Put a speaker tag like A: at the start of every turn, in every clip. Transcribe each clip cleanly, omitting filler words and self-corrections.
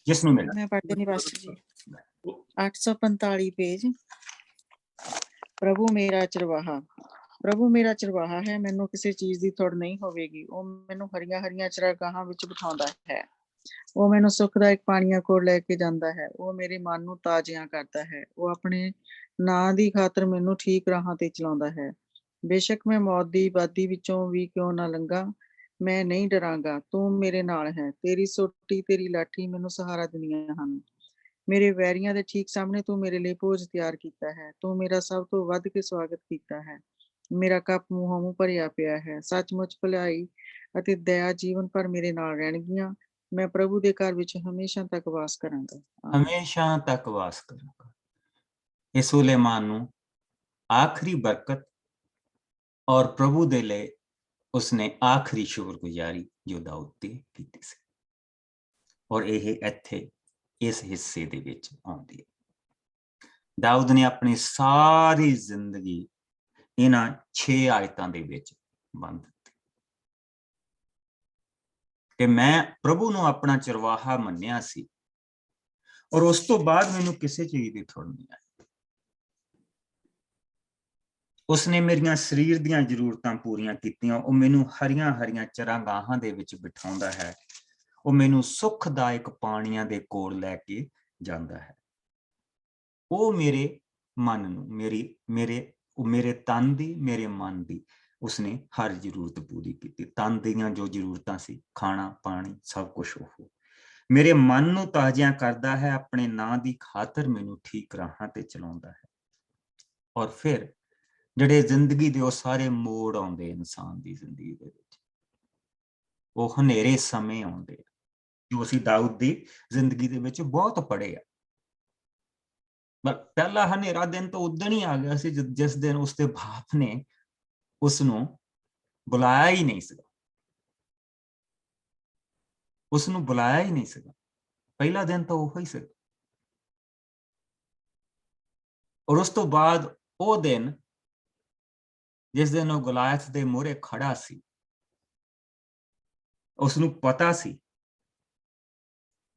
A: जिस नूं मिला।
B: मैं पढ़ते नहीं पास्टर जी। 845 पेज। प्रभु मेरा चरवाहा। प्रभु मेरा ਚਰਵਾਹਾ ਹੈ, ਮੈਨੂੰ ਕਿਸੇ ਚੀਜ਼ ਦੀ ਥੋੜ ਨਹੀਂ ਹੋਵੇਗੀ। ਉਹ ਮੈਨੂੰ ਹਰੀਆਂ ਹਰੀਆਂ ਚਰਾਗਾਹਾਂ ਵਿੱਚ ਬਿਠਾਉਂਦਾ ਹੈ। ਉਹ ਮੈਨੂੰ ਸੁਖਦਾਇਕ ਪਾਣੀਆਂ ਕੋਲ ਲੈ ਕੇ ਜਾਂਦਾ ਹੈ। ਉਹ ਮੇਰੇ ਮਨ ਨੂੰ ਤਾਜ਼ਿਆਂ ਕਰਦਾ ਹੈ। ਉਹ ਆਪਣੇ ਨਾਂ ਦੀ ਖਾਤਰ ਮੈਨੂੰ ਠੀਕ ਰਾਹਾਂ ਤੇ ਚਲਾਉਂਦਾ ਹੈ। ਬੇਸ਼ੱਕ ਮੈਂ ਮੌਤ ਦੀ ਵਾਦੀ ਵਿੱਚੋਂ ਵੀ ਕਿਉਂ ਨਾ ਲੰਘਾਂ, ਮੈਂ ਨਹੀਂ ਡਰਾਂਗਾ। ਤੂੰ ਮੇਰੇ ਨਾਲ ਹੈ। ਤੇਰੀ ਸੋਟੀ ਤੇਰੀ ਲਾਠੀ ਮੈਨੂੰ ਸਹਾਰਾ ਦਿੰਦੀਆਂ ਹਨ। ਮੇਰੇ ਵੈਰੀਆਂ ਦੇ ਠੀਕ ਸਾਹਮਣੇ ਤੂੰ ਮੇਰੇ ਲਈ ਭੋਜ ਤਿਆਰ ਕੀਤਾ ਹੈ। ਤੂੰ ਮੇਰਾ ਸਭ ਤੋਂ ਵੱਧ ਕੇ ਸਵਾਗਤ ਕੀਤਾ ਹੈ। ਮੇਰਾ ਕੱਪ ਮੂੰਹੋਂ ਮੂੰਹ ਭਰਿਆ ਪਿਆ ਹੈ। ਸੱਚਮੁੱਚ ਭਲਾਈ ਅਤੇ ਦਇਆ ਜੀਵਨ ਭਰ ਮੇਰੇ ਨਾਲ ਰਹਿਣਗੀਆਂ। ਮੈਂ ਪ੍ਰਭੂ ਦੇ ਘਰ ਵਿੱਚ ਹਮੇਸ਼ਾ ਤੱਕ ਵਾਸ ਕਰਾਂਗਾ।
A: ਹਮੇਸ਼ਾ ਤੱਕ ਵਾਸ ਕਰਾਂਗਾ। ਇਹ ਸੁਲੇਮਾਨ ਨੂੰ ਆਖਰੀ ਬਰਕਤ ਔਰ ਪ੍ਰਭੂ ਦੇ ਲਈ ਉਸਨੇ ਆਖਰੀ ਸ਼ੁਕਰਗੁਜ਼ਾਰੀ ਜੋ ਦਾਊਦ ਤੇ ਕੀਤੀ ਸੀ, ਔਰ ਇਹ ਇੱਥੇ ਇਸ ਹਿੱਸੇ ਦੇ ਵਿੱਚ ਆਉਂਦੀ ਹੈ। ਦਾਊਦ ਨੇ ਆਪਣੀ ਸਾਰੀ ਜ਼ਿੰਦਗੀ ਇਹਨਾਂ 6 ਆਇਤਾਂ ਦੇ ਵਿੱਚ ਬੰਦ ਦਿੱਤੀ ਕਿ ਮੈਂ ਪ੍ਰਭੂ ਨੂੰ ਆਪਣਾ ਚਰਵਾਹਾ ਮੰਨਿਆ ਸੀ, ਔਰ ਉਸ ਤੋਂ ਬਾਅਦ ਮੈਨੂੰ ਕਿਸੇ ਚੀਜ਼ ਦੀ ਥੋੜ ਨਹੀਂ ਆਈ। ਉਸਨੇ ਮੇਰੀਆਂ ਸਰੀਰ ਦੀਆਂ ਜ਼ਰੂਰਤਾਂ ਪੂਰੀਆਂ ਕੀਤੀਆਂ। ਉਹ ਮੈਨੂੰ ਹਰੀਆਂ ਹਰੀਆਂ ਚਰਾਗਾਹਾਂ ਦੇ ਵਿੱਚ ਬਿਠਾਉਂਦਾ ਹੈ। ਉਹ ਮੈਨੂੰ ਸੁਖਦਾਇਕ ਪਾਣੀਆਂ ਦੇ ਕੋਲ ਲੈ ਕੇ ਜਾਂਦਾ ਹੈ। ਉਹ ਮੇਰੇ ਮਨ ਨੂੰ ਮੇਰੇ ਤਨ ਦੀ, ਮੇਰੇ ਮਨ ਦੀ ਉਸਨੇ ਹਰ ਜ਼ਰੂਰਤ ਪੂਰੀ ਕੀਤੀ। ਤਨ ਦੀਆਂ ਜੋ ਜ਼ਰੂਰਤਾਂ ਸੀ, ਖਾਣਾ ਪਾਣੀ ਸਭ ਕੁਝ ਉਹ ਮੇਰੇ ਮਨ ਨੂੰ ਤਾਜ਼ਿਆਂ ਕਰਦਾ ਹੈ। ਆਪਣੇ ਨਾਂ ਦੀ ਖਾਤਰ ਮੈਨੂੰ ਠੀਕ ਰਾਹਾਂ ਤੇ ਚਲਾਉਂਦਾ ਹੈ। ਔਰ ਫਿਰ ਜਿਹੜੇ ਜ਼ਿੰਦਗੀ ਦੇ ਉਹ ਸਾਰੇ ਮੋੜ ਆਉਂਦੇ ਇਨਸਾਨ ਦੀ ਜ਼ਿੰਦਗੀ ਦੇ ਵਿੱਚ, ਉਹ ਹਨੇਰੇ ਸਮੇਂ ਆਉਂਦੇ ਜੋ ਅਸੀਂ ਦਾਊਦ ਦੀ ਜ਼ਿੰਦਗੀ ਦੇ ਵਿੱਚ ਬਹੁਤ ਪੜ੍ਹੇ ਆ। ਪਹਿਲਾ ਹਨੇਰਾ ਦਿਨ ਤਾਂ ਉਦਣ ਹੀ ਆ ਗਿਆ ਸੀ ਜਿਸ ਦਿਨ ਉਸਦੇ ਬਾਪ ਨੇ ਉਸਨੂੰ ਬੁਲਾਇਆ ਹੀ ਨਹੀਂ ਸੀਗਾ। ਉਸਨੂੰ ਬੁਲਾਇਆ ਹੀ ਨਹੀਂ ਸੀਗਾ। ਪਹਿਲਾ ਦਿਨ ਤਾਂ ਉਹ ਹੀ ਸੀ। ਔਰ ਉਸ ਤੋਂ ਬਾਅਦ ਉਹ ਦਿਨ ਜਿਸ ਦਿਨ ਉਹ ਗੋਲਾਇਥ ਦੇ ਮੂਹਰੇ ਖੜਾ ਸੀ, ਉਸਨੂੰ ਪਤਾ ਸੀ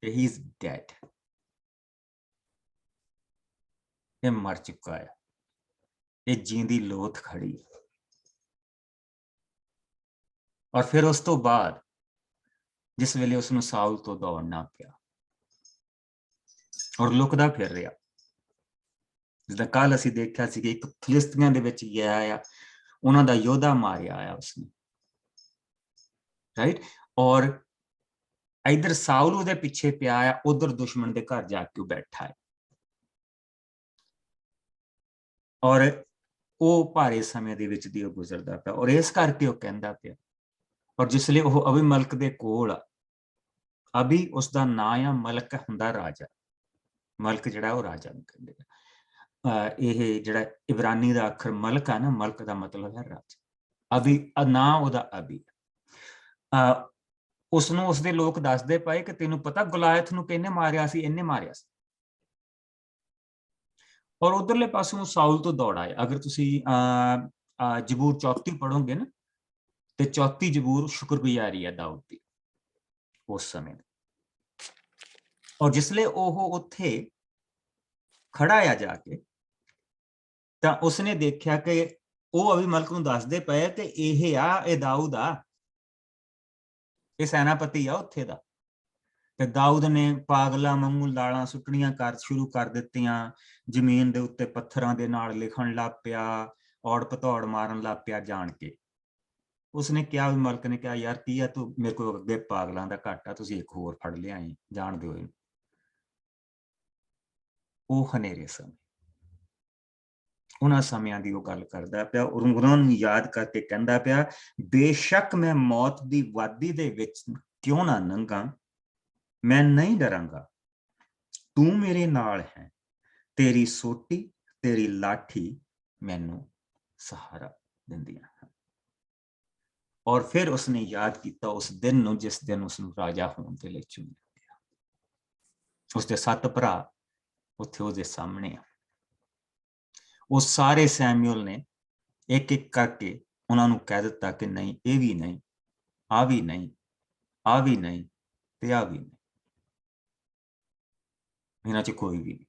A: ਕਿ ਹੀ ਇਜ਼ ਡੈਡ, ਇਹ ਮਰ ਚੁੱਕਾ ਹੈ, ਇਹ ਜੀਂਦੀ ਲੋਥ ਖੜੀ ਹੈ। ਔਰ ਫਿਰ ਉਸ ਤੋਂ ਬਾਅਦ ਜਿਸ ਵੇਲੇ ਉਸਨੂੰ ਸਾਊਲ ਤੋਂ ਦੌੜਨਾ ਪਿਆ ਔਰ ਲੁਕਦਾ ਫਿਰ ਰਿਹਾ, ਜਿੱਦਾਂ ਕੱਲ ਅਸੀਂ ਦੇਖਿਆ ਸੀ ਕਿ ਇੱਕ ਫਿਲਿਸਤੀਆਂ ਦੇ ਵਿੱਚ ਗਿਆ ਆ, ਉਹਨਾਂ ਦਾ ਯੋਧਾ ਮਾਰਿਆ ਆ ਉਸਨੇ, ਰਾਈਟ। ਔਰ ਇਧਰ ਸਾਊਲ ਉਹਦੇ ਪਿੱਛੇ ਪਿਆ ਆ, ਉਧਰ ਦੁਸ਼ਮਣ ਦੇ ਘਰ ਜਾ ਕੇ ਬੈਠਾ ਹੈ। ਔਰ ਉਹ ਭਾਰੇ ਸਮੇਂ ਦੇ ਵਿੱਚ ਦੀ ਉਹ ਗੁਜ਼ਰਦਾ ਪਿਆ। ਔਰ ਇਸ ਕਰਕੇ ਉਹ ਕਹਿੰਦਾ ਪਿਆ, ਔਰ ਜਿਸ ਲਈ ਉਹ ਅਬੀਮਲਕ ਦੇ ਕੋਲ ਆ, ਅਬੀ ਉਸਦਾ ਨਾਂ ਆ, ਮਲਕ ਹੁੰਦਾ ਰਾਜਾ। ਮਲਕ ਜਿਹੜਾ ਉਹ ਰਾਜਾ ਨੂੰ ਕਹਿੰਦੇ ਆ। ਇਹ ਜਿਹੜਾ ਇਬਰਾਨੀ ਦਾ ਅੱਖਰ ਮਲਕ ਆ ਨਾ, ਮਲਕ ਦਾ ਮਤਲਬ ਹੈ ਰਾਜਾ। ਅਬੀ ਨਾਂ ਉਹਦਾ ਅਬੀ। ਉਸਨੂੰ ਉਸਦੇ ਲੋਕ ਦੱਸਦੇ ਪਏ ਕਿ ਤੈਨੂੰ ਪਤਾ ਗੋਲਾਇਥ ਨੂੰ ਕਿਹਨੇ ਮਾਰਿਆ ਸੀ? ਇਹਨੇ ਮਾਰਿਆ ਸੀ। ਔਰ ਉਧਰਲੇ ਪਾਸੋਂ ਸਾਊਲ ਤੋਂ ਦੌੜ ਆਏ। ਅਗਰ ਤੁਸੀਂ ਜ਼ਬੂਰ 34 ਪੜ੍ਹੋਗੇ ਨਾ, ਤੇ 34 ਜ਼ਬੂਰ ਸ਼ੁਕਰਗੁਜ਼ਾਰੀ ਹੈ ਦਾਊਦ ਦੀ ਉਸ ਸਮੇਂ। ਔਰ ਜਿਸਲੇ ਉਹ ਉੱਥੇ ਖੜਾ ਆ ਜਾ ਕੇ, ਤਾਂ ਉਸਨੇ ਦੇਖਿਆ ਕਿ ਉਹ ਅਬੀਮਲਕ ਨੂੰ ਦੱਸਦੇ ਪਏ ਕਿ ਇਹ ਦਾਊਦ ਆ, ਇਹ ਸੈਨਾਪਤੀ ਆ ਉੱਥੇ ਦਾ। ਤੇ ਦਾਊਦ ਨੇ ਪਾਗਲਾਂ ਵਾਂਗੂ ਲਾਲਾਂ ਸੁੱਟਣੀਆਂ ਸ਼ੁਰੂ ਕਰ ਦਿੱਤੀਆਂ, ਜ਼ਮੀਨ ਦੇ ਉੱਤੇ ਪੱਥਰਾਂ ਦੇ ਨਾਲ ਲਿਖਣ ਲੱਗ ਪਿਆ, ਔੜ ਪਤੌੜ ਮਾਰਨ ਲੱਗ ਪਿਆ ਜਾਣ ਕੇ। ਉਸਨੇ ਕਿਹਾ, ਅਬੀਮਲਕ ਨੇ ਕਿਹਾ, ਯਾਰ ਕੀ ਆ ਤੂੰ, ਮੇਰੇ ਕੋਲ ਅੱਗੇ ਪਾਗਲਾਂ ਦਾ ਘੱਟ ਆ, ਤੁਸੀਂ ਇੱਕ ਹੋਰ ਫੜ ਲਿਆਏ, ਜਾਣ ਦਿਓ ਇਹਨੂੰ। ਉਹ ਹਨੇਰੇ ਸਮੇਂ, ਉਹਨਾਂ ਸਮਿਆਂ ਦੀ ਉਹ ਗੱਲ ਕਰਦਾ ਪਿਆ। ਉਹਨਾਂ ਨੂੰ ਯਾਦ ਕਰਕੇ ਕਹਿੰਦਾ ਪਿਆ, ਬੇਸ਼ੱਕ ਮੈਂ ਮੌਤ ਦੀ ਵਾਦੀ ਦੇ ਵਿੱਚ ਕਿਉਂ ਨਾ ਲੰਘਾਂ, ਮੈਂ ਨਹੀਂ ਡਰਾਂਗਾ। ਤੂੰ ਮੇਰੇ ਨਾਲ ਹੈ, ਤੇਰੀ ਸੋਟੀ ਤੇਰੀ ਲਾਠੀ ਮੈਨੂੰ ਸਹਾਰਾ ਦਿੰਦੀਆਂ ਹਨ। ਔਰ ਫਿਰ ਉਸਨੇ ਯਾਦ ਕੀਤਾ ਉਸ ਦਿਨ ਨੂੰ ਜਿਸ ਦਿਨ ਉਸਨੂੰ ਰਾਜਾ ਹੋਣ ਦੇ ਲਈ ਚੁਣਿਆ ਗਿਆ। ਉਸਦੇ 7 ਭਰਾ ਉੱਥੇ ਉਹਦੇ ਸਾਹਮਣੇ ਆ। ਉਹ ਸਾਰੇ ਸੈਮੂਅਲ ਨੇ ਇੱਕ ਇੱਕ ਕਰਕੇ ਉਹਨਾਂ ਨੂੰ ਕਹਿ ਦਿੱਤਾ ਕਿ ਨਹੀਂ, ਇਹ ਵੀ ਨਹੀਂ, ਆ ਵੀ ਨਹੀਂ, ਆ ਵੀ ਨਹੀਂ, ਤੇ ਆ ਵੀ ਨਹੀਂ। ਇਹਨਾਂ 'ਚ ਕੋਈ ਵੀ ਨਹੀਂ।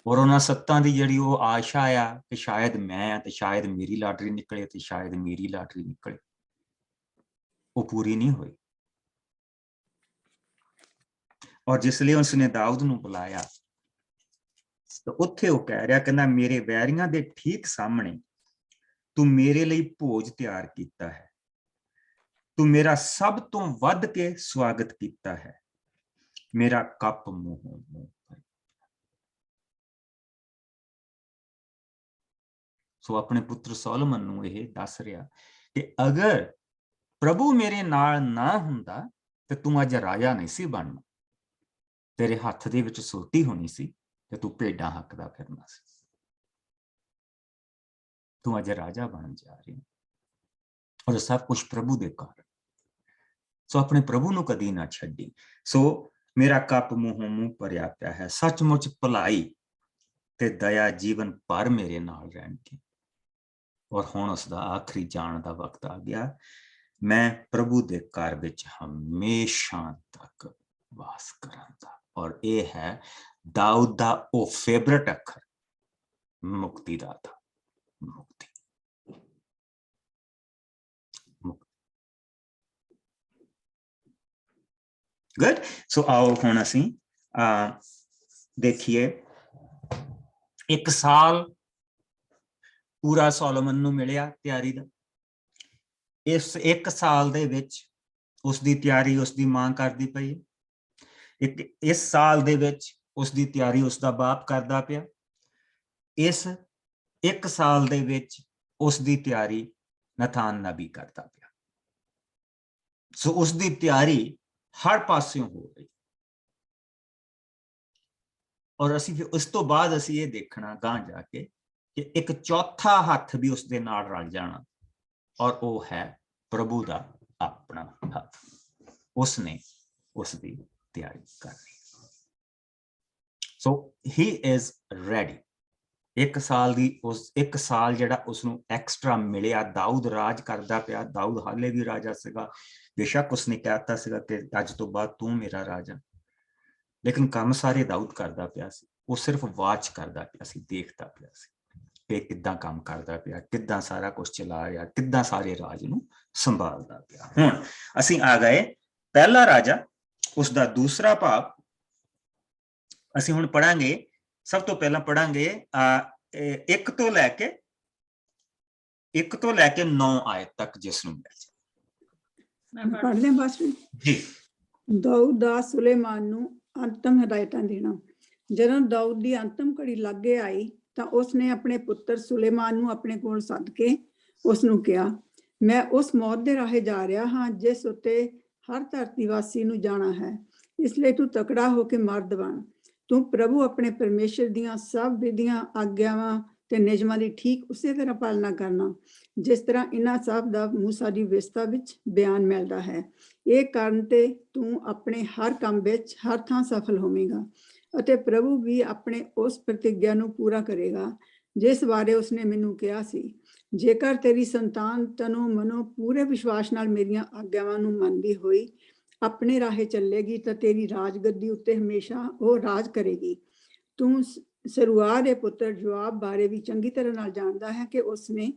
A: ਔਰ ਉਹਨਾਂ ਸੱਤਾਂ ਦੀ ਜਿਹੜੀ ਉਹ ਆਸ਼ਾ ਆ ਕਿ ਸ਼ਾਇਦ ਮੈਂ ਆ ਤੇ ਸ਼ਾਇਦ ਮੇਰੀ ਲਾਟਰੀ ਨਿਕਲੇ ਤੇ ਸ਼ਾਇਦ ਮੇਰੀ ਲਾਟਰੀ ਨਿਕਲੇ, ਉਹ ਪੂਰੀ ਨਹੀਂ ਹੋਈ। ਔਰ ਜਿਸ ਲਈ ਉਸਨੇ ਦਾਊਦ ਨੂੰ ਬੁਲਾਇਆ ਤਾਂ ਉੱਥੇ ਉਹ ਕਹਿ ਰਿਹਾ, ਕਹਿੰਦਾ ਮੇਰੇ ਵੈਰੀਆਂ ਦੇ ਠੀਕ ਸਾਹਮਣੇ ਤੂੰ ਮੇਰੇ ਲਈ ਭੋਜ ਤਿਆਰ ਕੀਤਾ ਹੈ, ਤੂੰ ਮੇਰਾ ਸਭ ਤੋਂ ਵੱਧ ਕੇ ਸਵਾਗਤ ਕੀਤਾ ਹੈ, ਮੇਰਾ ਕੱਪ ਮੂੰਹੋਂ ਮੂੰਹ। ਸੋ ਆਪਣੇ ਪੁੱਤਰ ਸੋਲੋਮਨ ਨੂੰ ਇਹ ਦੱਸ ਰਿਹਾ ਕਿ ਅਗਰ ਪ੍ਰਭੂ ਮੇਰੇ ਨਾਲ ਨਾ ਹੁੰਦਾ ਤੇ ਤੂੰ ਅੱਜ ਰਾਜਾ ਨਹੀਂ ਸੀ ਬਣਨਾ, ਤੇਰੇ ਹੱਥ ਦੇ ਵਿੱਚ ਸੋਟੀ ਹੋਣੀ ਸੀ ਤੇ ਤੂੰ ਭੇਡਾਂ ਹੱਕਦਾ ਫਿਰਨਾ ਸੀ। ਤੂੰ ਅੱਜ ਰਾਜਾ ਬਣ ਜਾ ਰਹੀ, ਔਰ ਸਭ ਕੁਝ ਪ੍ਰਭੂ ਦੇ ਕਾਰਨ। ਸੋ ਆਪਣੇ ਪ੍ਰਭੂ ਨੂੰ ਕਦੀ ਨਾ ਛੱਡੀ। ਸੋ ਮੇਰਾ ਕੱਪ ਮੂੰਹੋਂ ਮੂੰਹ ਭਰਿਆ ਪਿਆ ਹੈ, ਸੱਚਮੁੱਚ ਭਲਾਈ ਤੇ ਦਇਆ ਜੀਵਨ ਭਰ ਮੇਰੇ ਨਾਲ ਰਹਿਣਗੇ। ਔਰ ਹੁਣ ਉਸਦਾ ਆਖਰੀ ਜਾਣ ਦਾ ਵਕਤ ਆ ਗਿਆ। ਮੈਂ ਪ੍ਰਭੂ ਦੇ ਘਰ ਵਿੱਚ ਹਮੇਸ਼ਾ ਤੱਕ ਵਾਸ ਕਰਾਂਗਾ। ਔਰ ਇਹ ਹੈ ਦਾਊਦ ਦਾ ਉਹ ਫੇਵਰਟ ਅੱਖਰ, ਮੁਕਤੀ ਦਾਤਾ, ਮੁਕਤੀ। ਗੁੱਡ। ਸੋ ਆਓ ਹੁਣ ਅਸੀਂ ਦੇਖੀਏ, 1 ਸਾਲ ਪੂਰਾ ਸੋਲੋਮਨ ਨੂੰ ਮਿਲਿਆ ਤਿਆਰੀ ਦਾ। ਇਸ 1 ਸਾਲ ਦੇ ਵਿੱਚ ਉਸਦੀ ਤਿਆਰੀ ਉਸਦੀ ਮਾਂ ਕਰਦੀ ਪਈ। ਇਸ ਸਾਲ ਦੇ ਵਿੱਚ ਉਸਦੀ ਤਿਆਰੀ ਉਸਦਾ ਬਾਪ ਕਰਦਾ ਪਿਆ। ਇਸ 1 ਸਾਲ ਦੇ ਵਿੱਚ ਉਸਦੀ ਤਿਆਰੀ ਨਥਾਨ ਨਬੀ ਕਰਦਾ ਪਿਆ। ਸੋ ਉਸਦੀ ਤਿਆਰੀ ਹਰ ਪਾਸਿਓਂ ਹੋ ਰਹੀ। ਔਰ ਅਸੀਂ ਫਿਰ ਉਸ ਤੋਂ ਬਾਅਦ ਅਸੀਂ ਇਹ ਦੇਖਣਾ ਗਾਂ ਜਾ ਕੇ ਕਿ ਇੱਕ ਚੌਥਾ ਹੱਥ ਵੀ ਉਸਦੇ ਨਾਲ ਰਲ ਜਾਣਾ, ਔਰ ਉਹ ਹੈ ਪ੍ਰਭੂ ਦਾ ਆਪਣਾ ਹੱਥ। ਉਸਨੇ ਉਸਦੀ ਤਿਆਰੀ ਕਰਨੀ। ਸੋ ਹੀ ਇਜ਼ ਰੈਡੀ। 1 ਸਾਲ ਦੀ ਉਸ 1 ਸਾਲ ਜਿਹੜਾ ਉਸਨੂੰ ਐਕਸਟਰਾ ਮਿਲਿਆ, ਦਾਊਦ ਰਾਜ ਕਰਦਾ ਪਿਆ। ਦਾਊਦ ਹਾਲੇ ਵੀ ਰਾਜਾ ਸੀਗਾ, ਬੇਸ਼ੱਕ ਉਸਨੇ ਕਹਿਤਾ ਸੀਗਾ ਕਿ ਅੱਜ ਤੋਂ ਬਾਅਦ ਤੂੰ ਮੇਰਾ ਰਾਜਾ, ਲੇਕਿਨ ਕੰਮ ਸਾਰੇ ਦਾਊਦ ਕਰਦਾ ਪਿਆ ਸੀ। ਉਹ ਸਿਰਫ ਵਾਚ ਕਰਦਾ ਪਿਆ ਸੀ, ਦੇਖਦਾ ਪਿਆ ਸੀ ਕਿ ਕਿੱਦਾਂ ਕੰਮ ਕਰਦਾ ਪਿਆ, ਕਿੱਦਾਂ ਸਾਰਾ ਕੁਝ ਚਲਾ ਰਿਹਾ, ਕਿੱਦਾਂ ਸਾਰੇ ਰਾਜ ਨੂੰ ਸੰਭਾਲਦਾ ਪਿਆ। ਹੁਣ ਅਸੀਂ ਆ ਗਏ ਪਹਿਲਾ ਰਾਜਾ, ਉਸਦਾ ਦੂਸਰਾ ਭਾਗ। ਅਸੀਂ ਹੁਣ ਪੜਾਂਗੇ, ਸਭ ਤੋਂ ਪਹਿਲਾਂ ਪੜਾਂਗੇ 1 ਤੋਂ ਲੈ ਕੇ 9 ਆਇਤ ਤੱਕ, ਜਿਸ ਨੂੰ
C: ਪੜ੍ਹਦੇ ਹਾਂ ਬਸ
A: ਜੀ।
C: ਦਾਊਦ ਦਾ ਸੁਲੇਮਾਨ ਨੂੰ ਅੰਤਮ ਹਦਾਇਤਾਂ ਦੇਣਾ। ਜਦੋਂ ਦਾਊਦ ਦੀ ਅੰਤਮ ਘੜੀ ਲਾਗੇ ਆਈ ਤਾਂ ਉਸਨੇ ਆਪਣੇ ਪੁੱਤਰ ਸੁਲੇਮਾਨ ਨੂੰ ਆਪਣੇ ਕੋਲ ਸੱਦ ਕੇ ਉਸ ਨੂੰ ਕਿਹਾ, ਮੈਂ ਉਸ ਮੌਤ ਦੇ ਰਾਹੇ ਜਾ ਰਿਹਾ ਹਾਂ ਜਿਸ ਉੱਤੇ ਹਰ ਧਰਤੀ ਵਾਸੀ ਨੂੰ ਜਾਣਾ ਹੈ। ਇਸ ਲਈ ਤੂੰ ਤਕੜਾ ਹੋ ਕੇ ਮਰਦ ਬਣ। ਤੂੰ ਪ੍ਰਭੂ ਆਪਣੇ ਪਰਮੇਸ਼ਰ ਦੀਆਂ ਸਭ ਵਿਧੀਆਂ, ਆਗਿਆਵਾਂ ਤੇ ਨਿਯਮਾਂ ਦੀ ਠੀਕ ਉਸੇ ਤਰ੍ਹਾਂ ਪਾਲਣਾ ਕਰਨਾ ਜਿਸ ਤਰ੍ਹਾਂ ਇਹਨਾਂ ਸਭ ਦਾ ਮੂਸਾ ਦੀ ਵਿਵਸਥਾ ਵਿੱਚ ਬਿਆਨ ਮਿਲਦਾ ਹੈ। ਇਹ ਕਰਨ ਤੇ ਤੂੰ ਆਪਣੇ ਹਰ ਕੰਮ ਵਿੱਚ ਹਰ ਥਾਂ ਸਫਲ ਹੋਵੇਂਗਾ ਅਤੇ ਪ੍ਰਭੂ ਵੀ ਆਪਣੇ ਉਸ ਪ੍ਰਤਿਗਿਆ ਨੂੰ ਪੂਰਾ ਕਰੇਗਾ ਜਿਸ ਬਾਰੇ ਉਸਨੇ ਮੈਨੂੰ ਕਿਹਾ ਸੀ। ਜੇਕਰ ਤੇਰੀ ਸੰਤਾਨ ਤਨੋਂ ਮਨੋਂ ਪੂਰੇ ਵਿਸ਼ਵਾਸ ਨਾਲ ਮੇਰੀਆਂ ਆਗਿਆਵਾਂ ਨੂੰ ਮੰਨਦੀ ਹੋਈ ਆਪਣੇ ਰਾਹੇ ਚੱਲੇਗੀ ਤਾਂ ਤੇਰੀ ਰਾਜਗੱਦੀ ਉੱਤੇ ਹਮੇਸ਼ਾ ਉਹ ਰਾਜ ਕਰੇਗੀ। ਤੂੰ ਸਰੂਆ ਦੇ ਪੁੱਤਰ ਜਵਾਬ ਬਾਰੇ ਵੀ ਚੰਗੀ ਤਰ੍ਹਾਂ ਨਾਲ ਜਾਣਦਾ ਹੈ ਕਿ ਉਸਨੇ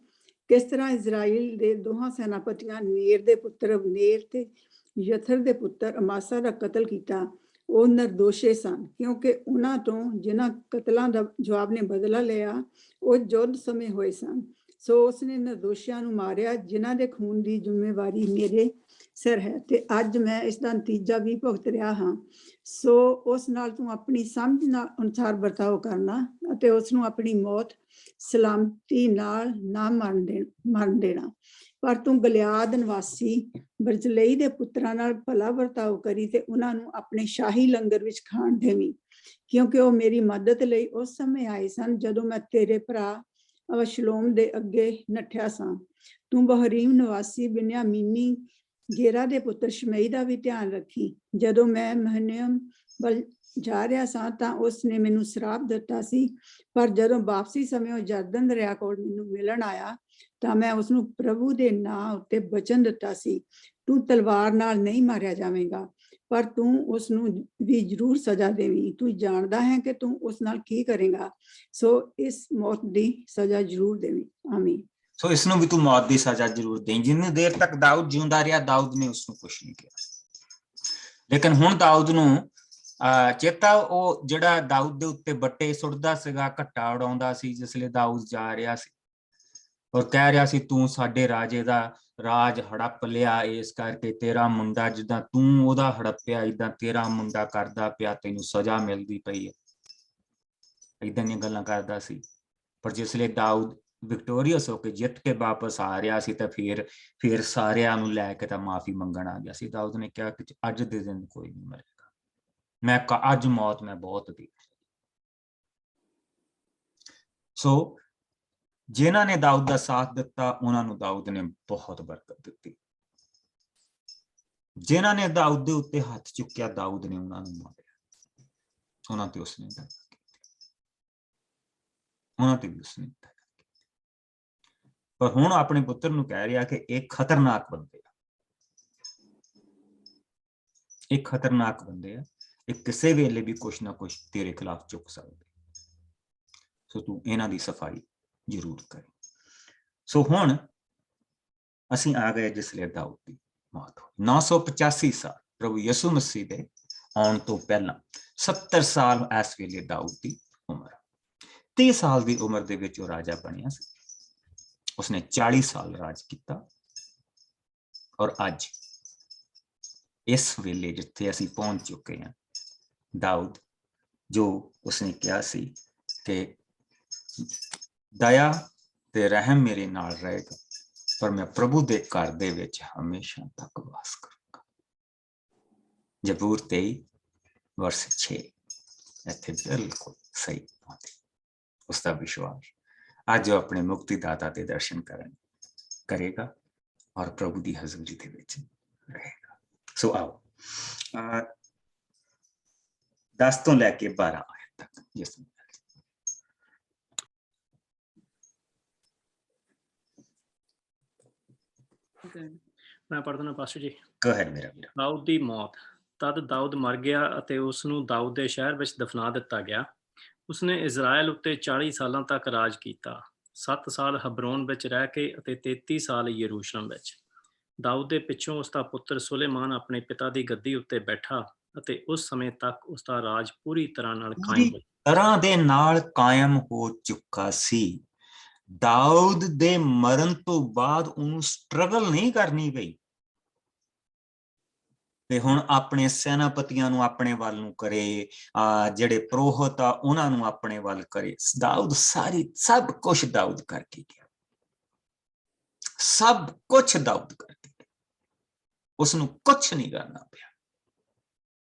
C: ਕਿਸ ਤਰ੍ਹਾਂ ਇਜ਼ਰਾਈਲ ਦੇ ਦੋਹਾਂ ਸੈਨਾਪਤੀਆਂ ਨੇਰ ਦੇ ਪੁੱਤਰ ਅਬਨੇਰ ਤੇ ਯਥਰ ਦੇ ਪੁੱਤਰ ਅਮਾਸਾ ਦਾ ਕਤਲ ਕੀਤਾ। ਉਹ ਨਿਰਦੋਸ਼ੇ ਸਨ ਕਿਉਂਕਿ ਉਹਨਾਂ ਤੋਂ ਜਿਨ੍ਹਾਂ ਕਤਲਾਂ ਦਾ ਜਵਾਬ ਨੇ ਬਦਲਾ ਲਿਆ ਉਹ ਯੁੱਧ ਸਮੇਂ ਹੋਏ ਸਨ। ਸੋ ਉਸਨੇ ਨਿਰਦੋਸ਼ਿਆਂ ਨੂੰ ਮਾਰਿਆ ਜਿਨ੍ਹਾਂ ਦੇ ਖੂਨ ਦੀ ਜ਼ਿੰਮੇਵਾਰੀ ਮੇਰੇ ਸਿਰ ਹੈ ਤੇ ਅੱਜ ਮੈਂ ਇਸ ਦਾ ਨਤੀਜਾ ਵੀ ਭੁਗਤ ਰਿਹਾ ਹਾਂ। ਸੋ ਉਸ ਨਾਲ ਤੂੰ ਆਪਣੀ ਸਮਝ ਨਾਲ ਅਨੁਸਾਰ ਵਰਤਾਓ ਕਰਨਾ ਅਤੇ ਉਸ ਨੂੰ ਆਪਣੀ ਮੌਤ ਸਲਾਮਤੀ ਨਾਲ ਨਾ ਮਰਨ ਦੇਣਾ। ਪਰ ਤੂੰ ਗਲਿਆਦ ਨਿਵਾਸੀ ਬਰਜਲਈ ਦੇ ਪੁੱਤਰਾਂ ਨਾਲ ਭਲਾ ਵਰਤਾਓ ਕਰੀ ਤੇ ਉਹਨਾਂ ਨੂੰ ਆਪਣੇ ਸ਼ਾਹੀ ਲੰਗਰ ਵਿੱਚ ਖਾਣ ਦੇਵੀਂ, ਕਿਉਂਕਿ ਉਹ ਮੇਰੀ ਮਦਦ ਲਈ ਉਸ ਸਮੇਂ ਆਏ ਸਨ ਜਦੋਂ ਮੈਂ ਤੇਰੇ ਭਰਾ ਅਬਸ਼ਲੋਮ ਦੇ ਅੱਗੇ ਨੱਠਿਆ ਸਾਂ। ਤੂੰ ਬਹਰੀਮ ਨਿਵਾਸੀ ਬਿਨਯਾਮੀਨੀ ਗੇਰਾ ਦੇ ਪੁੱਤਰ ਸ਼ਮਈ ਦਾ ਵੀ ਧਿਆਨ ਰੱਖੀ। ਜਦੋਂ ਮੈਂ ਮਹਨਿਯਮ ਵੱਲ ਜਾ ਰਿਹਾ ਸਾਂ ਤਾਂ ਉਸਨੇ ਮੈਨੂੰ ਸ਼ਰਾਪ ਦਿੱਤਾ ਸੀ, ਪਰ ਜਦੋਂ ਵਾਪਸੀ ਸਮੇਂ ਉਹ ਜਰਦਨ ਦਰਿਆ ਕੋਲ ਮੈਨੂੰ ਮਿਲਣ ਆਇਆ ਤਾਂ ਮੈਂ ਉਸਨੂੰ ਪ੍ਰਭੂ ਦੇ ਨਾਂ ਉੱਤੇ ਬਚਨ ਦਿੱਤਾ ਸੀ, ਤੂੰ ਤਲਵਾਰ ਨਾਲ ਨਹੀਂ ਮਾਰਿਆ ਜਾਵੇਂਗਾ। ਪਰ ਤੂੰ ਉਸ ਨੂੰ ਵੀ ਜ਼ਰੂਰ ਸਜ਼ਾ ਦੇਵੀਂ, ਤੂੰ ਜਾਣਦਾ ਹੈ ਕਿ ਤੂੰ ਉਸ ਨਾਲ ਕੀ ਕਰੇਗਾ, ਸੋ ਇਸ ਮੌਤ ਦੀ ਸਜ਼ਾ ਜ਼ਰੂਰ ਦੇਵੀਂ। ਆਮੀਨ।
A: ਸੋ ਇਸ ਨੂੰ ਵੀ ਤੂੰ ਮੌਤ ਦੀ ਸਜ਼ਾ ਜ਼ਰੂਰ ਦੇਂ। ਜਿੰਨੀ ਦੇਰ ਤੱਕ ਦਾਊਦ ਜਿਉਂਦਾ ਰਿਹਾ, ਦਾਊਦ ਨੇ ਉਸ ਨੂੰ ਕੁਛ ਨਹੀਂ ਕਿਹਾ। ਲੇਕਿਨ ਹੁਣ ਦਾਊਦ ਨੂੰ ਚੇਤਾ, ਉਹ ਜਿਹੜਾ ਦਾਊਦ ਦੇ ਉੱਤੇ ਬੱਟੇ ਸੁੱਟਦਾ ਸੀਗਾ, ਘੱਟਾ ਉਡਾਉਂਦਾ ਸੀ, ਜਿਸਲੇ ਦਾਊਦ ਜਾ ਰਿਹਾ ਸੀ ਔਰ ਕਹਿ ਰਿਹਾ ਸੀ ਤੂੰ ਸਾਡੇ ਰਾਜੇ ਦਾ ਰਾਜ ਹੜੱਪ ਲਿਆ, ਇਸ ਕਰਕੇ ਤੇਰਾ ਮੁੰਡਾ ਜਿੱਦਾਂ ਤੂੰ ਉਹਦਾ ਹੜੱਪਿਆ, ਏਦਾਂ ਤੇਰਾ ਮੁੰਡਾ ਕਰਦਾ ਪਿਆ, ਤੈਨੂੰ ਸਜ਼ਾ ਮਿਲਦੀ ਪਈ ਹੈ, ਏਦਾਂ ਦੀਆਂ ਗੱਲਾਂ ਕਰਦਾ ਸੀ। ਪਰ ਜਿਸਲੇ ਦਾਊਦ ਵਿਕਟੋਰੀਅਸ ਹੋ ਕੇ ਜਿੱਤ ਕੇ ਵਾਪਸ ਆ ਰਿਹਾ ਸੀ ਤਾਂ ਫਿਰ ਸਾਰਿਆਂ ਨੂੰ ਲੈ ਕੇ ਤਾਂ ਮਾਫੀ ਮੰਗਣ ਆ ਗਿਆ ਸੀ। ਦਾਊਦ ਨੇ ਕਿਹਾ ਕਿ ਅੱਜ ਦੇ ਦਿਨ ਕੋਈ ਨਹੀਂ ਮਰੇਗਾ, ਮੈਂ ਅੱਜ ਮੌਤ ਮੈਂ ਬਹੁਤ ਦੀ। ਸੋ ਜਿਨ੍ਹਾਂ ਨੇ ਦਾਊਦ ਦਾ ਸਾਥ ਦਿੱਤਾ, ਉਹਨਾਂ ਨੂੰ ਦਾਊਦ ਨੇ ਬਹੁਤ ਬਰਕਤ ਦਿੱਤੀ। ਜਿਨ੍ਹਾਂ ਨੇ ਦਾਊਦ ਦੇ ਉੱਤੇ ਹੱਥ ਚੁੱਕਿਆ, ਦਾਊਦ ਨੇ ਉਹਨਾਂ ਨੂੰ ਮਾਰਿਆ, ਉਹਨਾਂ ਤੇ ਉਸਨੇ ਦਇਆ ਕੀਤੀ, ਉਹਨਾਂ ਤੇ ਵੀ ਉਸਨੇ ਦਇਆ ਕੀਤੀ। ਪਰ ਹੁਣ ਆਪਣੇ ਪੁੱਤਰ ਨੂੰ ਕਹਿ ਰਿਹਾ ਕਿ ਇਹ ਖਤਰਨਾਕ ਬੰਦੇ ਆ, ਇਹ ਖਤਰਨਾਕ ਬੰਦੇ ਆ, ਇਹ ਕਿਸੇ ਵੇਲੇ ਵੀ ਕੁਛ ਨਾ ਕੁਛ ਤੇਰੇ ਖਿਲਾਫ ਚੁੱਕ ਸਕਦੇ, ਸੋ ਤੂੰ ਇਹਨਾਂ ਦੀ ਸਫਾਈ ਜ਼ਰੂਰ ਕਰੇ। ਸੋ ਹੁਣ ਅਸੀਂ ਆ ਗਏ ਜਿਸਲੇ ਦਾਊਦ ਦੀ ਮੌਤ ਹੋਈ। 985 ਸਾਲ ਪ੍ਰਭੂ ਯਿਸੂ ਮਸੀਹ ਦੇ ਆਉਣ ਤੋਂ ਪਹਿਲਾਂ 70 ਸਾਲ ਇਸ ਵੇਲੇ ਦਾਊਦ ਦੀ ਉਮਰ। 30 ਸਾਲ ਦੀ ਉਮਰ ਦੇ ਵਿੱਚ ਉਹ ਰਾਜਾ ਬਣਿਆ ਸੀ। ਉਸਨੇ 40 ਸਾਲ ਰਾਜ ਕੀਤਾ ਔਰ ਅੱਜ ਇਸ ਵੇਲੇ ਜਿੱਥੇ ਅਸੀਂ ਪਹੁੰਚ ਚੁੱਕੇ ਹਾਂ, ਦਾਊਦ ਜੋ ਉਸਨੇ ਕਿਹਾ ਸੀ ਕਿ ਦਇਆ ਤੇ ਰਹਿਮ ਮੇਰੇ ਨਾਲ ਰਹੇਗਾ, ਪਰ ਮੈਂ ਪ੍ਰਭੂ ਦੇ ਘਰ ਦੇ ਵਿੱਚ ਹਮੇਸ਼ਾ ਤੱਕ ਵਾਸ ਕਰਾਂਗਾ। ਜ਼ਬੂਰ 23 ਵਰਸ 6 ਇੱਥੇ ਬਿਲਕੁਲ ਸਹੀ ਬਾਤ, ਉਸਦਾ ਵਿਸ਼ਵਾਸ ਅੱਜ ਉਹ ਆਪਣੇ ਮੁਕਤੀ ਦਾਤਾ ਦੇ ਦਰਸ਼ਨ ਕਰੇਗਾ ਔਰ ਪ੍ਰਭੂ ਦੀ ਹਜ਼ੂਰੀ ਦੇ ਵਿੱਚ ਰਹੇਗਾ। ਸੋ ਆਓ 10 ਤੋਂ ਲੈ ਕੇ 12 ਆਇਤ ਤੱਕ ਜਿਸ
D: ਮੈਂ ਪੜ੍ਹਦਾ ਹਾਂ ਪਾਸਟਰ ਜੀ।
A: ਕਹਿ ਮੇਰਾ ਵੀਰ।
D: ਦਾਊਦ ਦੀ ਮੌਤ। ਤਦ ਦਾਊਦ ਮਰ ਗਿਆ ਅਤੇ ਉਸ ਨੂੰ ਦਾਊਦ ਦੇ ਸ਼ਹਿਰ ਵਿੱਚ ਦਫਨਾ ਦਿੱਤਾ ਗਿਆ। ਉਸਨੇ ਇਜ਼ਰਾਈਲ ਉੱਤੇ 40 ਸਾਲਾਂ ਤੱਕ ਰਾਜ ਕੀਤਾ, 7 ਸਾਲ ਹਬਰੋਨ ਵਿੱਚ ਰਹਿ ਕੇ ਅਤੇ 33 ਸਾਲ ਯਰੂਸ਼ਲਮ ਵਿੱਚ। ਦਾਊਦ ਦੇ ਪਿੱਛੋਂ ਉਸਦਾ ਪੁੱਤਰ ਸੁਲੇਮਾਨ ਆਪਣੇ ਪਿਤਾ ਦੀ ਗੱਦੀ ਉੱਤੇ ਬੈਠਾ ਅਤੇ ਉਸ ਸਮੇਂ ਤੱਕ ਉਸਦਾ ਰਾਜ ਪੂਰੀ ਤਰ੍ਹਾਂ
A: ਦੇ ਨਾਲ ਕਾਇਮ ਹੋ ਚੁੱਕਾ ਸੀ। ਦਾਊਦ ਦੇ ਮਰਨ ਤੋਂ ਬਾਅਦ ਉਹਨੂੰ ਸਟਰਗਲ ਨਹੀਂ ਕਰਨੀ ਪਈ ਤੇ ਹੁਣ ਆਪਣੇ ਸੈਨਾਪਤੀਆਂ ਨੂੰ ਆਪਣੇ ਵੱਲ ਨੂੰ ਕਰੇ, ਜਿਹੜੇ ਪ੍ਰੋਹਤ ਆ ਉਹਨਾਂ ਨੂੰ ਆਪਣੇ ਵੱਲ ਕਰੇ। ਦਾਊਦ ਸਭ ਕੁਝ ਦਾਊਦ ਕਰਕੇ ਗਿਆ, ਸਭ ਕੁਝ ਦਾਊਦ ਕਰਕੇ ਗਿਆ, ਉਸਨੂੰ ਕੁਝ ਨਹੀਂ ਕਰਨਾ ਪਿਆ।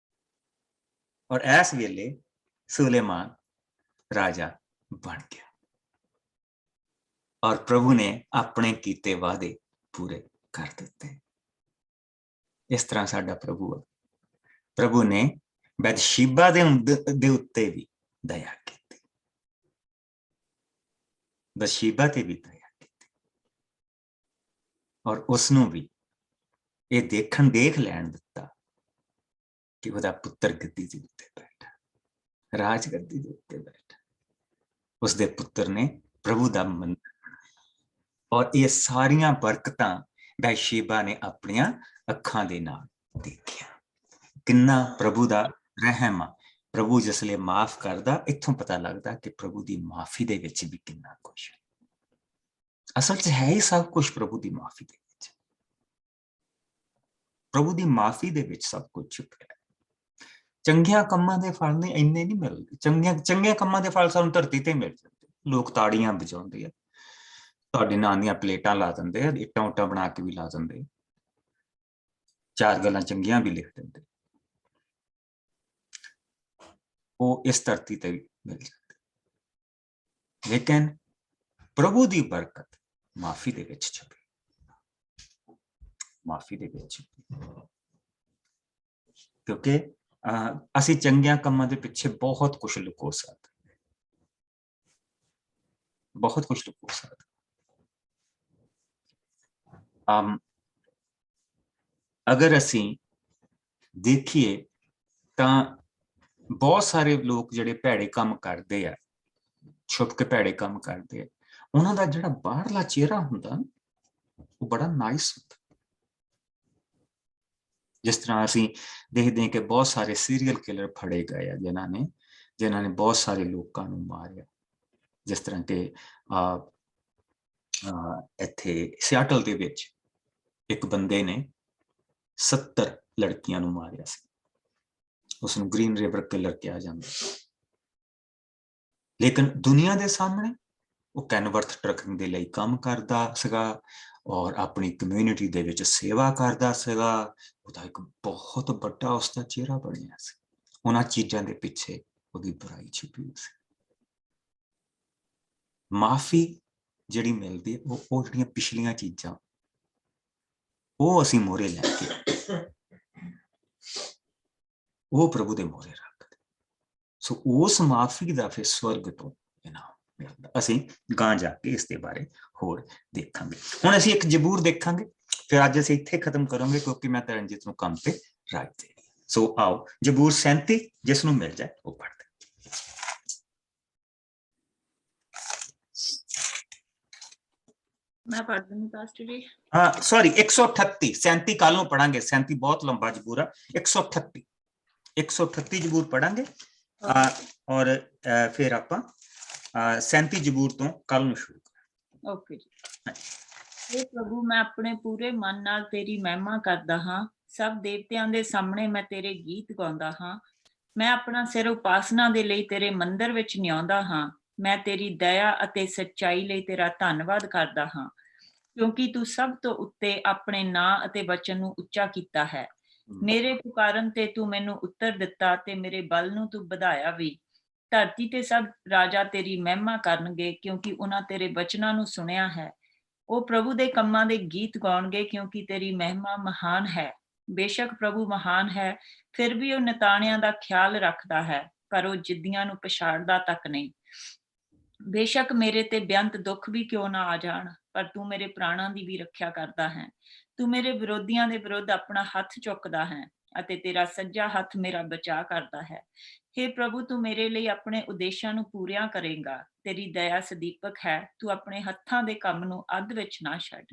A: ਔਰ ਇਸ ਵੇਲੇ ਸੁਲੇਮਾਨ ਰਾਜਾ ਬਣ ਗਿਆ ਔਰ ਪ੍ਰਭੂ ਨੇ ਆਪਣੇ ਕੀਤੇ ਵਾਅਦੇ ਪੂਰੇ ਕਰ ਦਿੱਤੇ। ਇਸ ਤਰ੍ਹਾਂ ਸਾਡਾ ਪ੍ਰਭੂ ਹੈ। ਪ੍ਰਭੂ ਨੇ ਬੈਤਸ਼ੀਬਾ ਦੇ ਉੱਤੇ ਵੀ ਦਇਆ ਕੀਤੀ, ਬੈਤਸ਼ੀਬਾ ਤੇ ਵੀ ਦਇਆ ਕੀਤੀ ਔਰ ਉਸਨੂੰ ਵੀ ਇਹ ਦੇਖ ਲੈਣ ਦਿੱਤਾ ਕਿ ਉਹਦਾ ਪੁੱਤਰ ਗੱਦੀ ਦੇ ਉੱਤੇ ਬੈਠਾ, ਰਾਜ ਗੱਦੀ ਦੇ ਉੱਤੇ ਬੈਠਾ। ਉਸਦੇ ਪੁੱਤਰ ਨੇ ਪ੍ਰਭੂ ਦਾ ਮੰਦਰ ਔਰ ਇਹ ਸਾਰੀਆਂ ਬਰਕਤਾਂ ਬੈਤਸ਼ੀਬਾ ਨੇ ਆਪਣੀਆਂ ਅੱਖਾਂ ਦੇ ਨਾਲ ਦੇਖਿਆ। ਕਿੰਨਾ ਪ੍ਰਭੂ ਦਾ ਰਹਿਮ ਆ। ਪ੍ਰਭੂ ਜਿਸਲੇ ਮਾਫ ਕਰਦਾ, ਇੱਥੋਂ ਪਤਾ ਲੱਗਦਾ ਕਿ ਪ੍ਰਭੂ ਦੀ ਮਾਫੀ ਦੇ ਵਿੱਚ ਵੀ ਕਿੰਨਾ ਕੁਛ ਹੈ। ਅਸਲ 'ਚ ਹੈ ਹੀ ਸਭ ਕੁਝ ਪ੍ਰਭੂ ਦੀ ਮਾਫੀ ਦੇ ਵਿੱਚ। ਪ੍ਰਭੂ ਦੀ ਮਾਫੀ ਦੇ ਵਿੱਚ ਸਭ ਕੁਝ ਛੁਪਿਆ। ਚੰਗੀਆਂ ਕੰਮਾਂ ਦੇ ਫਲ ਨੇ ਇੰਨੇ ਨਹੀਂ ਮਿਲਦੇ। ਚੰਗੇ ਕੰਮਾਂ ਦੇ ਫਲ ਸਾਨੂੰ ਧਰਤੀ ਤੇ ਮਿਲ ਜਾਂਦੇ। ਲੋਕ ਤਾੜੀਆਂ ਵਜਾਉਂਦੇ ਆ, ਤੁਹਾਡੇ ਨਾਂ ਦੀਆਂ ਪਲੇਟਾਂ ਲਾ ਦਿੰਦੇ ਆ, ਇੱਟਾਂ ਉੱਟਾਂ ਬਣਾ ਕੇ ਵੀ ਲਾ ਦਿੰਦੇ, 4 ਗੱਲਾਂ ਚੰਗੀਆਂ ਵੀ ਲਿਖ ਦਿੰਦੇ, ਉਹ ਇਸ ਧਰਤੀ ਤੇ ਵੀ ਮਿਲ ਜਾਂਦੇ। ਲੇਕਿਨ ਪ੍ਰਭੂ ਦੀ ਬਰਕਤ ਮਾਫੀ ਦੇ ਵਿੱਚ ਛੁਪੀ, ਮਾਫੀ ਦੇ ਵਿੱਚ, ਕਿਉਂਕਿ ਅਸੀਂ ਚੰਗੀਆਂ ਕੰਮਾਂ ਦੇ ਪਿੱਛੇ ਬਹੁਤ ਕੁਝ ਲੁਕੋ ਸਕਦੇ, ਬਹੁਤ ਕੁਝ ਲੁਕੋ ਸਕਦੇ। ਅਗਰ ਅਸੀਂ ਦੇਖੀਏ ਤਾਂ ਬਹੁਤ ਸਾਰੇ ਲੋਕ ਜਿਹੜੇ ਭੈੜੇ ਕੰਮ ਕਰਦੇ ਆ, ਛੁਪ ਕੇ ਭੈੜੇ ਕੰਮ ਕਰਦੇ ਆ, ਉਹਨਾਂ ਦਾ ਜਿਹੜਾ ਬਾਹਰਲਾ ਚਿਹਰਾ ਹੁੰਦਾ ਉਹ ਬੜਾ ਨਾਈਸ ਹੁੰਦਾ। ਜਿਸ ਤਰ੍ਹਾਂ ਅਸੀਂ ਦੇਖਦੇ ਹਾਂ ਕਿ ਬਹੁਤ ਸਾਰੇ ਸੀਰੀਅਲ ਕਿਲਰ ਫੜੇ ਗਏ ਆ ਜਿਨ੍ਹਾਂ ਨੇ ਬਹੁਤ ਸਾਰੇ ਲੋਕਾਂ ਨੂੰ ਮਾਰਿਆ। ਜਿਸ ਤਰ੍ਹਾਂ ਕਿ ਇੱਥੇ ਸਿਆਟਲ ਦੇ ਵਿੱਚ ਇੱਕ ਬੰਦੇ ਨੇ 70 ਲੜਕੀਆਂ ਨੂੰ ਮਾਰਿਆ ਸੀ। ਉਸ ਨੂੰ ਗ੍ਰੀਨ ਰਿਵਰ ਕਿਲਰ ਕਿਹਾ ਜਾਂਦਾ। ਲੇਕਿਨ ਦੁਨੀਆ ਦੇ ਸਾਹਮਣੇ ਉਹ ਕੈਨਵਰਥ ਟਰੱਕਿੰਗ ਦੇ ਲਈ ਕੰਮ ਕਰਦਾ ਸੀਗਾ ਔਰ ਆਪਣੀ ਕਮਿਊਨਿਟੀ ਦੇ ਵਿੱਚ ਸੇਵਾ ਕਰਦਾ ਸੀਗਾ। ਉਹਦਾ ਇੱਕ ਬਹੁਤ ਵੱਡਾ ਉਸਦਾ ਚਿਹਰਾ ਬਣਿਆ ਸੀ। ਉਹਨਾਂ ਚੀਜ਼ਾਂ ਦੇ ਪਿੱਛੇ ਉਹਦੀ ਬੁਰਾਈ ਛਿਪੀ ਹੋਈ ਸੀ। ਮਾਫੀ ਜਿਹੜੀ ਮਿਲਦੀ ਹੈ ਉਹ ਜਿਹੜੀਆਂ ਪਿਛਲੀਆਂ ਚੀਜ਼ਾਂ ਉਹ ਅਸੀਂ ਮੋਹਰੇ ਲੈ ਕੇ ਉਹ ਪ੍ਰਭੂ ਦੇ ਮੋਹਰੇ ਰੱਖਦੇ। ਸੋ ਉਸ ਮਾਫੀ ਦਾ ਫਿਰ ਸਵਰਗ ਤੋਂ ਇਨਾਮ ਮਿਲਦਾ। ਅਸੀਂ ਗਾਂ ਜਾ ਕੇ ਇਸ ਦੇ ਬਾਰੇ ਹੋਰ ਦੇਖਾਂਗੇ। ਹੁਣ ਅਸੀਂ ਇੱਕ ਜ਼ਬੂਰ ਦੇਖਾਂਗੇ, ਫਿਰ ਅੱਜ ਅਸੀਂ ਇੱਥੇ ਖਤਮ ਕਰਾਂਗੇ ਕਿਉਂਕਿ ਮੈਂ ਤਰਨਜੀਤ ਨੂੰ ਕੰਮ ਤੇ ਰਾਜ ਦੇਣੀ। ਸੋ ਆਓ ਜ਼ਬੂਰ 37 ਜਿਸ ਨੂੰ ਮਿਲ ਜਾਏ ਉਹ ਪੜ੍ਹਦੇ।
E: ਮੈਂ ਪੜ੍ਹ ਦਿੰਦੀ ਪਾਸਟਰ ਜੀ।
A: ਹਾਂ ਸੌਰੀ 138 37 ਕੱਲ ਨੂੰ ਪੜਾਂਗੇ। 37 ਬਹੁਤ ਲੰਬਾ ਜ਼ਬੂਰ ਆ। 138 ਜ਼ਬੂਰ ਪੜਾਂਗੇ ਔਰ ਫਿਰ ਆਪਾਂ 37 ਜ਼ਬੂਰ ਤੋਂ ਕੱਲ ਨੂੰ ਸ਼ੁਰੂ ਕਰਾਂਗੇ।
E: ਓਕੇ ਜੀ। हे ਪ੍ਰਭੂ, ਮੈਂ ਆਪਣੇ ਪੂਰੇ ਮਨ ਨਾਲ ਤੇਰੀ ਮਹਿਮਾ ਕਰਦਾ ਹਾਂ। ਸਭ ਦੇਵਤਿਆਂ ਦੇ ਸਾਹਮਣੇ ਮੈਂ ਤੇਰੇ ਗੀਤ ਗਾਉਂਦਾ ਹਾਂ। ਮੈਂ ਆਪਣਾ ਸਿਰ ਉਪਾਸਨਾ ਦੇ ਲਈ ਤੇਰੇ ਮੰਦਿਰ ਵਿੱਚ ਨਿਆਉਂਦਾ ਹਾਂ। ਮੈਂ ਤੇਰੀ ਦਇਆ ਅਤੇ ਸੱਚਾਈ ਲਈ ਤੇਰਾ ਧੰਨਵਾਦ ਕਰਦਾ ਹਾਂ, ਕਿਉਂਕਿ ਤੂੰ ਸਭ ਤੋਂ ਉੱਤੇ ਆਪਣੇ ਨਾਂ ਅਤੇ ਵਚਨ ਨੂੰ ਉੱਚਾ ਕੀਤਾ ਹੈ। ਮੇਰੇ ਪੁਕਾਰਨ ਤੇ ਤੂੰ ਮੈਨੂੰ ਉੱਤਰ ਦਿੱਤਾ ਤੇ ਮੇਰੇ ਬਲ ਨੂੰ ਤੂੰ ਵਧਾਇਆ ਵੀ। ਧਰਤੀ ਤੇ ਸਭ ਰਾਜਾ ਤੇਰੀ ਮਹਿਮਾ ਕਰਨਗੇ, ਕਿਉਂਕਿ ਉਹਨਾਂ ਤੇਰੇ ਵਚਨਾਂ ਨੂੰ ਸੁਣਿਆ ਹੈ। ਉਹ ਪ੍ਰਭੂ ਦੇ ਕੰਮਾਂ ਦੇ ਗੀਤ ਗਾਉਣਗੇ, ਕਿਉਂਕਿ ਤੇਰੀ ਮਹਿਮਾ ਮਹਾਨ ਹੈ। ਬੇਸ਼ੱਕ ਪ੍ਰਭੂ ਮਹਾਨ ਹੈ, ਫਿਰ ਵੀ ਉਹ ਨਿਤਾਣਿਆਂ ਦਾ ਖਿਆਲ ਰੱਖਦਾ ਹੈ, ਪਰ ਉਹ ਜਿੱਦੀਆਂ ਨੂੰ ਪਛਾੜਦਾ ਤੱਕ ਨਹੀਂ। ਬੇਸ਼ੱਕ ਮੇਰੇ ਤੇ ਬੇਅੰਤ ਦੁੱਖ ਵੀ ਕਿਉਂ ਨਾ ਆ ਜਾਣ, ਪਰ ਤੂੰ ਮੇਰੇ ਪ੍ਰਾਣਾਂ ਦੀ ਵੀ ਰੱਖਿਆ ਕਰਦਾ ਹੈ। ਤੂੰ ਮੇਰੇ ਵਿਰੋਧੀਆਂ ਦੇ ਵਿਰੁੱਧ ਆਪਣਾ ਹੱਥ ਚੁੱਕਦਾ ਹੈ ਅਤੇ ਤੇਰਾ ਸੱਜਾ ਹੱਥ ਮੇਰਾ ਬਚਾਅ ਕਰਦਾ ਹੈ। हे ਪ੍ਰਭੂ, ਤੂੰ ਮੇਰੇ ਲਈ ਆਪਣੇ ਉਦੇਸ਼ਾਂ ਨੂੰ ਪੂਰੀਆਂ ਕਰੇਗਾ। ਤੇਰੀ ਦਇਆ ਸਦੀਪਕ ਹੈ। ਤੂੰ ਆਪਣੇ ਹੱਥਾਂ ਦੇ ਕੰਮ ਨੂੰ ਅੱਧ ਵਿੱਚ ਨਾ ਛੱਡ।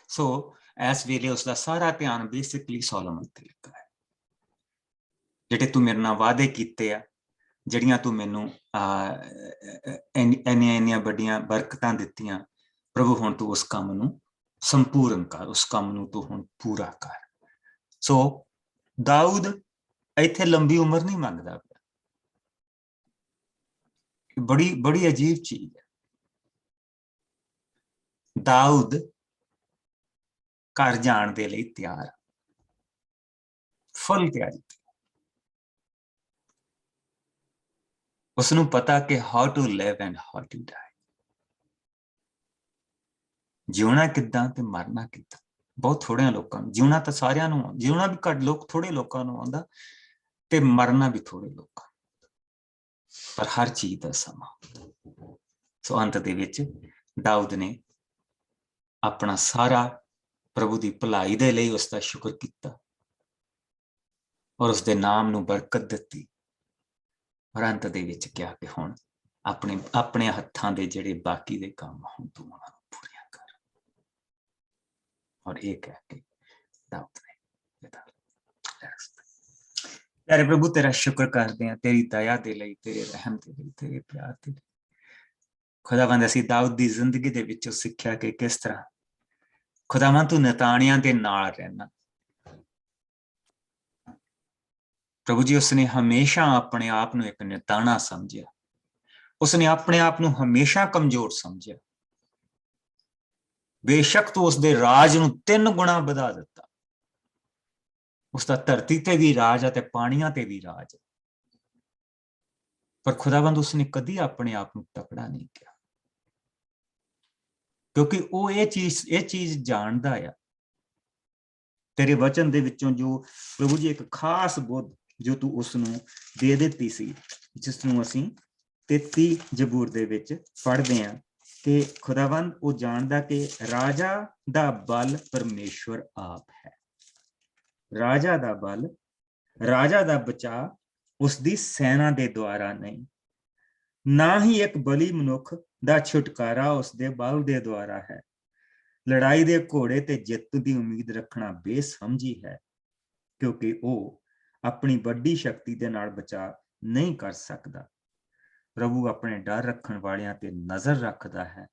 A: ਸੋ ਇਸ ਵੇਲੇ ਉਸਦਾ ਸਾਰਾ ਧਿਆਨ ਬੇਸਿਕਲੀ ਸੋਲੋਮਨ ਤੇ ਲੱਗਾ ਹੈ। ਜਿਹੜੇ ਤੂੰ ਮੇਰੇ ਨਾਲ ਵਾਅਦੇ ਕੀਤੇ ਆ, ਜਿਹੜੀਆਂ ਤੂੰ ਮੈਨੂੰ ਇੰਨੀਆਂ ਵੱਡੀਆਂ ਬਰਕਤਾਂ ਦਿੱਤੀਆਂ, ਪ੍ਰਭੂ ਹੁਣ ਤੂੰ ਉਸ ਕੰਮ ਨੂੰ ਸੰਪੂਰਨ ਕਰ, ਉਸ ਕੰਮ ਨੂੰ ਤੂੰ ਹੁਣ ਪੂਰਾ ਕਰ। ਸੋ ਦਾਊਦ ਇੱਥੇ ਲੰਬੀ ਉਮਰ ਨਹੀਂ ਮੰਗਦਾ ਪਿਆ। ਬੜੀ ਅਜੀਬ ਚੀਜ਼ ਹੈ। ਦਾਊਦ ਘਰ ਜਾਣ ਦੇ ਲਈ ਤਿਆਰ, ਫੁੱਲ ਤਿਆਰੀ। ਉਸਨੂੰ ਪਤਾ ਕਿ how to live and how to die, ਜਿਉਣਾ ਕਿੱਦਾਂ ਤੇ ਮਰਨਾ ਕਿੱਦਾਂ। ਬਹੁਤ ਥੋੜਿਆਂ ਲੋਕਾਂ ਨੂੰ ਜਿਉਣਾ, ਤਾਂ ਸਾਰਿਆਂ ਨੂੰ ਜਿਉਣਾ ਵੀ ਘੱਟ ਥੋੜੇ ਲੋਕਾਂ ਨੂੰ ਆਉਂਦਾ ਤੇ ਮਰਨਾ ਵੀ ਥੋੜੇ ਲੋਕਾਂ, ਪਰ ਹਰ ਚੀਜ਼ ਦਾ ਸਮਾਂ। ਸੋ ਅੰਤ ਦੇ ਵਿੱਚ ਦਾਊਦ ਨੇ ਆਪਣਾ ਸਾਰਾ ਪ੍ਰਭੂ ਦੀ ਭਲਾਈ ਦੇ ਲਈ ਉਸਦਾ ਸ਼ੁਕਰ ਕੀਤਾ ਔਰ ਉਸਦੇ ਨਾਮ ਨੂੰ ਬਰਕਤ ਦਿੱਤੀ। ਔਰ ਅੰਤ ਦੇ ਵਿੱਚ ਕਿਹਾ ਕਿ ਹੁਣ ਆਪਣੇ ਹੱਥਾਂ ਦੇ ਜਿਹੜੇ ਬਾਕੀ ਦੇ ਕੰਮ ਹੁਣ ਤੂੰ ਉਹਨਾਂ ਨੂੰ ਪੂਰੀਆਂ ਕਰ। ਔਰ ਇਹ ਕਹਿ ਕੇ ਦਾਊਦ ਨੇ ਪਿਆਰੇ ਪ੍ਰਭੂ ਤੇਰਾ ਸ਼ੁਕਰ ਕਰਦੇ ਹਾਂ ਤੇਰੀ ਦਇਆ ਦੇ ਲਈ, ਤੇਰੇ ਰਹਿਮ ਦੇ ਲਈ, ਤੇਰੇ ਪਿਆਰ ਦੇ ਲਈ। ਖੁਦਾਵੰਦ, ਅਸੀਂ ਦਾਊਦ ਦੀ ਜ਼ਿੰਦਗੀ ਦੇ ਵਿੱਚੋਂ ਸਿੱਖਿਆ ਕਿ ਕਿਸ ਤਰ੍ਹਾਂ ਖੁਦਾਵੰਦ ਤੂੰ ਨਿਤਾਣਿਆਂ ਦੇ ਨਾਲ ਰਹਿਣਾ। ਪ੍ਰਭੂ ਜੀ, ਉਸਨੇ ਹਮੇਸ਼ਾ ਆਪਣੇ ਆਪ ਨੂੰ ਇੱਕ ਨਿਤਾਣਾ ਸਮਝਿਆ। ਉਸਨੇ ਆਪਣੇ ਆਪ ਨੂੰ ਹਮੇਸ਼ਾ ਕਮਜ਼ੋਰ ਸਮਝਿਆ। ਬੇਸ਼ੱਕ ਤੂੰ ਉਸਦੇ ਰਾਜ ਨੂੰ 3 ਗੁਣਾ ਵਧਾ ਦਿੱਤਾ। ਉਸਦਾ ਧਰਤੀ ਤੇ ਵੀ ਰਾਜ ਹੈ ਤੇ ਪਾਣੀਆਂ ਤੇ ਵੀ ਰਾਜ ਹੈ, ਪਰ ਖੁਦਾਵੰਦ ਉਸਨੇ ਕਦੀ ਆਪਣੇ ਆਪ ਨੂੰ ਤਕੜਾ ਨਹੀਂ ਕਿਹਾ, ਕਿਉਂਕਿ ਉਹ ਇਹ ਚੀਜ਼ ਜਾਣਦਾ ਆ। ਤੇਰੇ ਵਚਨ ਦੇ ਵਿੱਚੋਂ ਜੋ ਪ੍ਰਭੂ ਜੀ ਇੱਕ ਖਾਸ ਬੁੱਧ ਜੋ ਤੂੰ ਉਸਨੂੰ ਦੇ ਦਿੱਤੀ ਸੀ, ਜਿਸ ਨੂੰ ਅਸੀਂ 33 ਜ਼ਬੂਰ ਦੇ ਵਿੱਚ ਪੜ੍ਹਦੇ ਹਾਂ ਕਿ ਖੁਦਾਵੰਦ ਉਹ ਜਾਣਦਾ ਕਿ ਰਾਜਾ ਦਾ ਬਲ ਪਰਮੇਸ਼ਵਰ ਆਪ ਹੈ। ਰਾਜਾ ਦਾ ਬਲ, ਰਾਜਾ ਦਾ ਬਚਾਅ ਉਸ ਦੀ ਸੈਨਾ ਦੇ ਦੁਆਰਾ ਨਹੀਂ, ਨਾ ਹੀ ਇੱਕ ਬਲੀ ਮਨੁੱਖ ਦਾ ਛੁਟਕਾਰਾ ਉਸ ਦੇ ਬਲ ਦੇ ਦੁਆਰਾ ਹੈ। ਲੜਾਈ ਦੇ ਘੋੜੇ ਤੇ ਜਿੱਤ ਦੀ ਉਮੀਦ ਰੱਖਣਾ ਬੇਸਮਝੀ ਹੈ, ਕਿਉਂਕਿ ਉਹ ਆਪਣੀ ਵੱਡੀ ਸ਼ਕਤੀ ਦੇ ਨਾਲ ਬਚਾਅ ਨਹੀਂ ਕਰ ਸਕਦਾ। ਪ੍ਰਭੂ ਆਪਣੇ ਡਰ ਰੱਖਣ ਵਾਲਿਆਂ ਤੇ ਨਜ਼ਰ ਰੱਖਦਾ ਹੈ।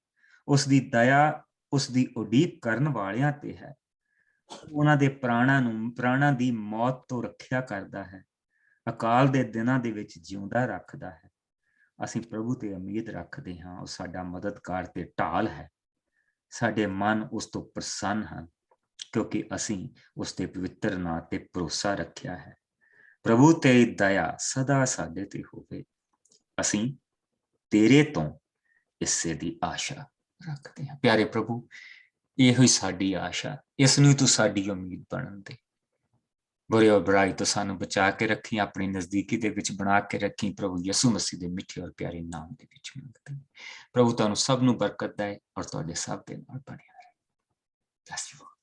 A: ਉਸ ਦੀ ਦਇਆ ਉਸ ਦੀ ਉਡੀਕ ਕਰਨ ਵਾਲਿਆਂ ਤੇ ਹੈ। ਉਹਨਾਂ ਦੇ ਪ੍ਰਾਣਾਂ ਦੀ ਮੌਤ ਤੋਂ ਰੱਖਿਆ ਕਰਦਾ ਹੈ। ਅਕਾਲ ਦੇ ਦਿਨਾਂ ਦੇ ਵਿੱਚ ਜਿਉਂਦਾ ਰੱਖਦਾ ਹੈ। ਅਸੀਂ ਪ੍ਰਭੂ ਤੇ ਉਮੀਦ ਰੱਖਦੇ ਹਾਂ। ਉਹ ਸਾਡਾ ਮਦਦਗਾਰ ਤੇ ਢਾਲ ਹੈ। ਸਾਡੇ ਮਨ ਉਸ ਤੋਂ ਪ੍ਰਸੰਨ ਹਨ, ਕਿਉਂਕਿ ਅਸੀਂ ਉਸ ਦੇ ਪਵਿੱਤਰ ਨਾਂ ਤੇ ਭਰੋਸਾ ਰੱਖਿਆ ਹੈ। ਪ੍ਰਭੂ ਤੇਰੀ ਦਇਆ ਸਦਾ ਸਾਡੇ ਤੇ ਹੋਵੇ। ਅਸੀਂ ਤੇਰੇ ਤੋਂ ਇਸੇ ਦੀ ਆਸ਼ਾ ਰੱਖਦੇ ਹਾਂ। ਪਿਆਰੇ ਪ੍ਰਭੂ, ਇਹੋ ਹੀ ਸਾਡੀ ਆਸ਼ਾ, ਇਸ ਨੂੰ ਤੂੰ ਸਾਡੀ ਉਮੀਦ ਬਣਨ ਦੇ। ਬੁਰੇ ਔਰ ਬੁਰਾਈ ਤੋਂ ਸਾਨੂੰ ਬਚਾ ਕੇ ਰੱਖੀ, ਆਪਣੀ ਨਜ਼ਦੀਕੀ ਦੇ ਵਿੱਚ ਬਣਾ ਕੇ ਰੱਖੀ। ਪ੍ਰਭੂ ਯਿਸੂ ਮਸੀਹ ਦੇ ਮਿੱਠੇ ਔਰ ਪਿਆਰੇ ਨਾਮ ਦੇ ਵਿੱਚ ਮੰਗਦੇ। ਪ੍ਰਭੂ ਤੁਹਾਨੂੰ ਸਭ ਨੂੰ ਬਰਕਤ ਦੇ ਔਰ ਤੁਹਾਡੇ ਸਭ ਦੇ ਨਾਲ ਬਣਿਆ ਰਹੇ।